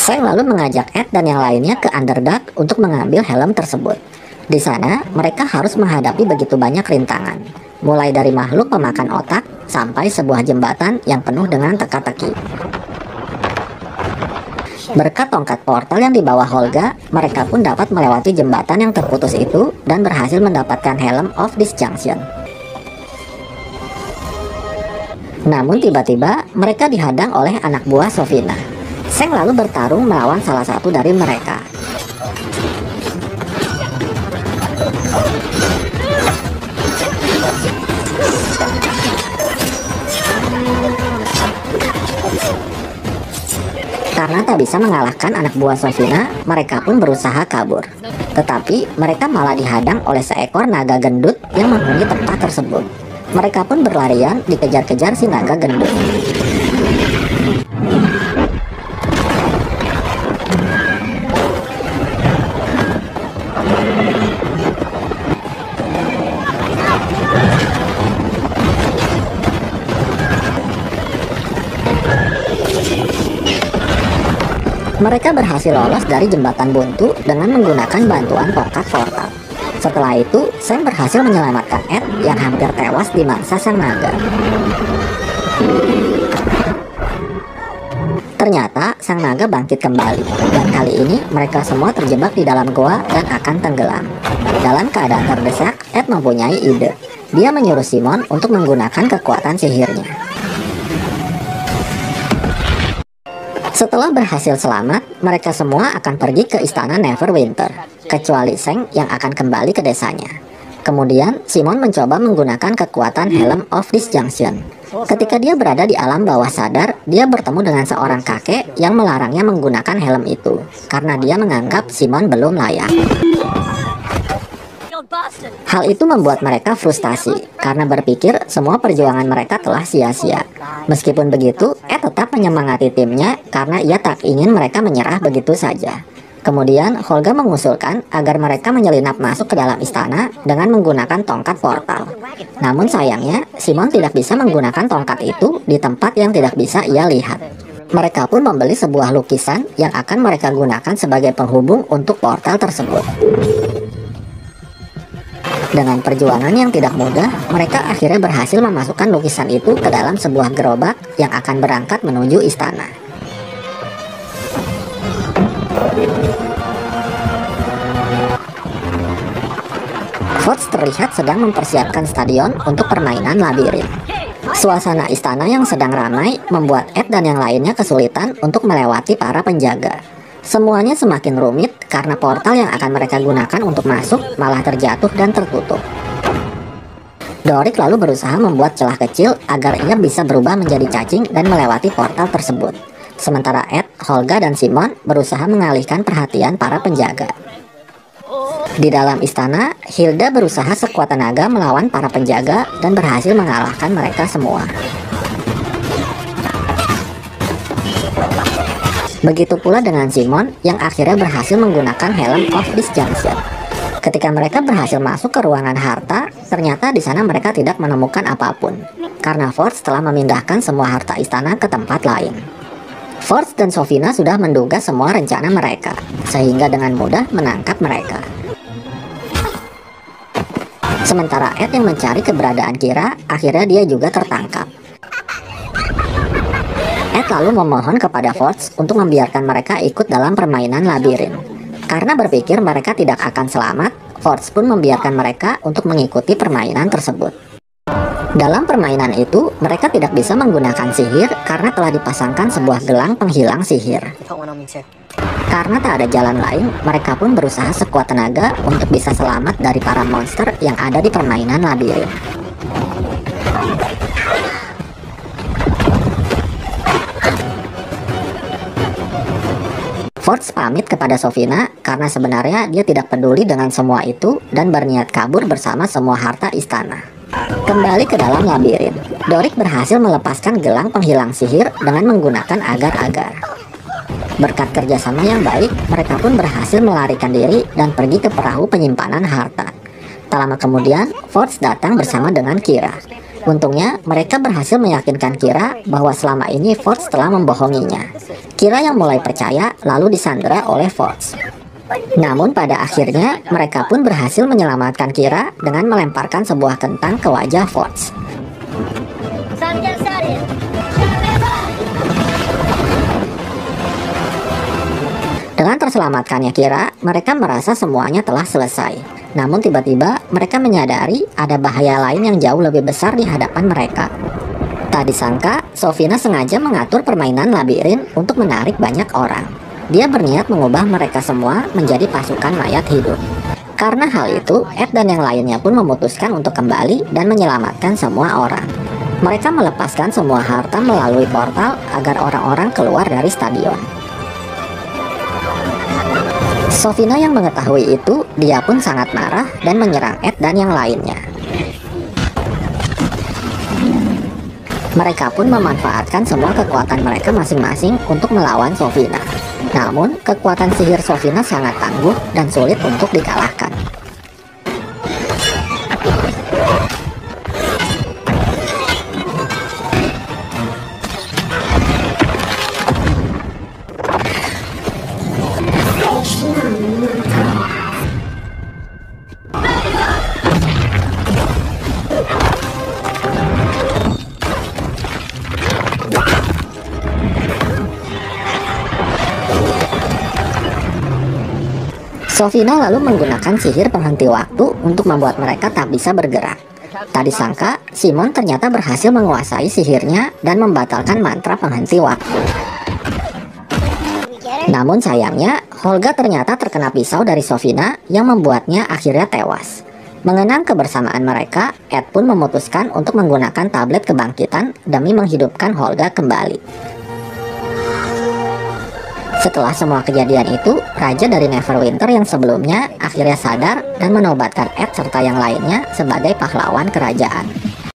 Seng lalu mengajak Ed dan yang lainnya ke Underdark untuk mengambil helm tersebut. Di sana, mereka harus menghadapi begitu banyak rintangan, mulai dari makhluk pemakan otak sampai sebuah jembatan yang penuh dengan teka-teki. Berkat tongkat portal yang dibawa Holga, mereka pun dapat melewati jembatan yang terputus itu dan berhasil mendapatkan Helm of Disjunction. Namun tiba-tiba mereka dihadang oleh anak buah Sofina. Seng lalu bertarung melawan salah satu dari mereka. Karena tak bisa mengalahkan anak buah Sofina, mereka pun berusaha kabur. Tetapi mereka malah dihadang oleh seekor naga gendut yang menghuni tempat tersebut. Mereka pun berlarian dikejar-kejar si naga gendut. Mereka berhasil lolos dari jembatan buntu dengan menggunakan bantuan tongkat portal. Setelah itu, Sam berhasil menyelamatkan Ed yang hampir tewas di mangsa sang naga. Ternyata sang naga bangkit kembali, dan kali ini mereka semua terjebak di dalam goa dan akan tenggelam. Dalam keadaan terdesak, Ed mempunyai ide. Dia menyuruh Simon untuk menggunakan kekuatan sihirnya. Setelah berhasil selamat, mereka semua akan pergi ke istana Neverwinter, kecuali Seng yang akan kembali ke desanya. Kemudian, Simon mencoba menggunakan kekuatan Helm of Disjunction. Ketika dia berada di alam bawah sadar, dia bertemu dengan seorang kakek yang melarangnya menggunakan helm itu, karena dia menganggap Simon belum layak. Hal itu membuat mereka frustasi, karena berpikir semua perjuangan mereka telah sia-sia. Meskipun begitu, Ed tetap menyemangati timnya karena ia tak ingin mereka menyerah begitu saja. Kemudian, Holga mengusulkan agar mereka menyelinap masuk ke dalam istana dengan menggunakan tongkat portal. Namun sayangnya, Simon tidak bisa menggunakan tongkat itu di tempat yang tidak bisa ia lihat. Mereka pun membeli sebuah lukisan yang akan mereka gunakan sebagai penghubung untuk portal tersebut. Dengan perjuangan yang tidak mudah, mereka akhirnya berhasil memasukkan lukisan itu ke dalam sebuah gerobak yang akan berangkat menuju istana. Fox terlihat sedang mempersiapkan stadion untuk permainan labirin. Suasana istana yang sedang ramai membuat Ed dan yang lainnya kesulitan untuk melewati para penjaga. Semuanya semakin rumit karena portal yang akan mereka gunakan untuk masuk malah terjatuh dan tertutup. Doric lalu berusaha membuat celah kecil agar ia bisa berubah menjadi cacing dan melewati portal tersebut. Sementara Ed, Holga, dan Simon berusaha mengalihkan perhatian para penjaga. Di dalam istana, Hilda berusaha sekuat tenaga melawan para penjaga dan berhasil mengalahkan mereka semua. Begitu pula dengan Simon yang akhirnya berhasil menggunakan Helm of Disjunction. Ketika mereka berhasil masuk ke ruangan harta, ternyata di sana mereka tidak menemukan apapun, karena Force telah memindahkan semua harta istana ke tempat lain. Force dan Sofina sudah menduga semua rencana mereka, sehingga dengan mudah menangkap mereka. Sementara Ed yang mencari keberadaan Kira, akhirnya dia juga tertangkap. Ed lalu memohon kepada Forge untuk membiarkan mereka ikut dalam permainan labirin. Karena berpikir mereka tidak akan selamat, Forge pun membiarkan mereka untuk mengikuti permainan tersebut. Dalam permainan itu, mereka tidak bisa menggunakan sihir karena telah dipasangkan sebuah gelang penghilang sihir. Karena tak ada jalan lain, mereka pun berusaha sekuat tenaga untuk bisa selamat dari para monster yang ada di permainan labirin. Forge pamit kepada Sofina karena sebenarnya dia tidak peduli dengan semua itu dan berniat kabur bersama semua harta istana. Kembali ke dalam labirin, Doric berhasil melepaskan gelang penghilang sihir dengan menggunakan agar-agar. Berkat kerjasama yang baik, mereka pun berhasil melarikan diri dan pergi ke perahu penyimpanan harta. Tak lama kemudian, Forge datang bersama dengan Kira. Untungnya, mereka berhasil meyakinkan Kira bahwa selama ini Forge telah membohonginya. Kira yang mulai percaya lalu disandera oleh Forge. Namun pada akhirnya, mereka pun berhasil menyelamatkan Kira dengan melemparkan sebuah kentang ke wajah Forge. Dengan terselamatkannya Kira, mereka merasa semuanya telah selesai. Namun tiba-tiba mereka menyadari ada bahaya lain yang jauh lebih besar di hadapan mereka. Tak disangka, Sofina sengaja mengatur permainan labirin untuk menarik banyak orang. Dia berniat mengubah mereka semua menjadi pasukan mayat hidup. Karena hal itu, Ed dan yang lainnya pun memutuskan untuk kembali dan menyelamatkan semua orang. Mereka melepaskan semua harta melalui portal agar orang-orang keluar dari stadion. Sofina yang mengetahui itu, dia pun sangat marah dan menyerang Ed dan yang lainnya. Mereka pun memanfaatkan semua kekuatan mereka masing-masing untuk melawan Sofina. Namun, kekuatan sihir Sofina sangat tangguh dan sulit untuk dikalahkan. Sofina lalu menggunakan sihir penghenti waktu untuk membuat mereka tak bisa bergerak. Tak disangka, Simon ternyata berhasil menguasai sihirnya dan membatalkan mantra penghenti waktu. Namun sayangnya, Holga ternyata terkena pisau dari Sofina yang membuatnya akhirnya tewas. Mengenang kebersamaan mereka, Ed pun memutuskan untuk menggunakan tablet kebangkitan demi menghidupkan Holga kembali. Setelah semua kejadian itu, Raja dari Neverwinter yang sebelumnya akhirnya sadar dan menobatkan Ed serta yang lainnya sebagai pahlawan kerajaan.